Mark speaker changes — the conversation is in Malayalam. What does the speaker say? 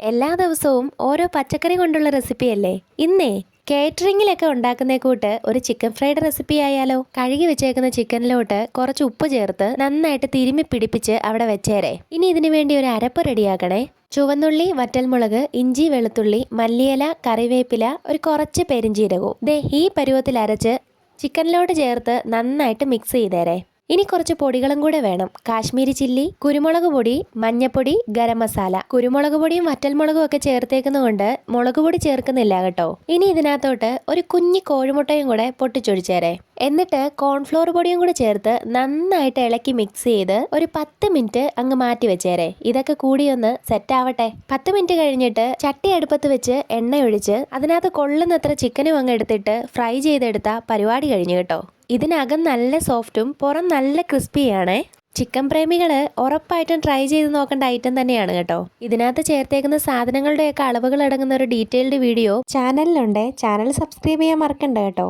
Speaker 1: എല്ലാ ദിവസവും ഓരോ പച്ചക്കറി കൊണ്ടുള്ള റെസിപ്പി അല്ലേ? ഇന്നേ കേറ്ററിങ്ങിലൊക്കെ ഉണ്ടാക്കുന്ന കൂട്ട് ഒരു ചിക്കൻ ഫ്രൈഡ് റെസിപ്പി ആയാലോ? കഴുകി വെച്ചേക്കുന്ന ചിക്കനിലോട്ട് കുറച്ച് ഉപ്പ് ചേർത്ത് നന്നായിട്ട് തിരുമ്മി പിടിപ്പിച്ച് അവിടെ വെച്ചേരെ. ഇനി ഇതിനു വേണ്ടി ഒരു അരപ്പ് റെഡിയാക്കണേ. ചുവന്നുള്ളി, വറ്റൽമുളക്, ഇഞ്ചി, വെളുത്തുള്ളി, മല്ലിയില, കറിവേപ്പില, ഒരു കുറച്ച് പെരിഞ്ചീരകവും ഈ പരുവത്തിൽ അരച്ച് ചിക്കനിലോട്ട് ചേർത്ത് നന്നായിട്ട് മിക്സ് ചെയ്തേരെ. ഇനി കുറച്ച് പൊടികളും കൂടെ വേണം. കാശ്മീരി ചില്ലി, കുരുമുളക് പൊടി, മഞ്ഞപ്പൊടി, ഗരം മസാല. കുരുമുളക് പൊടിയും വറ്റൽമുളകും ഒക്കെ ചേർത്തേക്കുന്നതുകൊണ്ട് മുളക് പൊടി ചേർക്കുന്നില്ല കേട്ടോ. ഇനി ഇതിനകത്തോട്ട് ഒരു കുഞ്ഞി കോഴിമുട്ടയും കൂടെ പൊട്ടിച്ചൊഴിച്ചേരെ. എന്നിട്ട് കോൺഫ്ലോർ പൊടിയും കൂടെ ചേർത്ത് നന്നായിട്ട് ഇളക്കി മിക്സ് ചെയ്ത് ഒരു 10 മിനിറ്റ് അങ്ങ് മാറ്റി വെച്ചേരെ. ഇതൊക്കെ കൂടി ഒന്ന് സെറ്റ് ആവട്ടെ. 10 മിനിറ്റ് കഴിഞ്ഞിട്ട് ചട്ടി അടുപ്പത്ത് വെച്ച് എണ്ണ ഒഴിച്ച് അതിനകത്ത് കൊള്ളുന്നത്ര ചിക്കനും അങ്ങ് എടുത്തിട്ട് ഫ്രൈ ചെയ്തെടുത്ത പരിപാടി കഴിഞ്ഞു കേട്ടോ. ഇതിനകം നല്ല സോഫ്റ്റും പുറം നല്ല ക്രിസ്പിയാണേ. ചിക്കൻ പ്രേമികൾ ഉറപ്പായിട്ടും ട്രൈ ചെയ്ത് നോക്കേണ്ട ഐറ്റം തന്നെയാണ് കേട്ടോ. ഇതിനകത്ത് ചേർത്തേക്കുന്ന സാധനങ്ങളുടെയൊക്കെ അളവുകൾ അടങ്ങുന്ന ഒരു ഡീറ്റെയിൽഡ് വീഡിയോ ചാനലിലുണ്ട്. ചാനൽ സബ്സ്ക്രൈബ് ചെയ്യാൻ മറക്കണ്ട കേട്ടോ.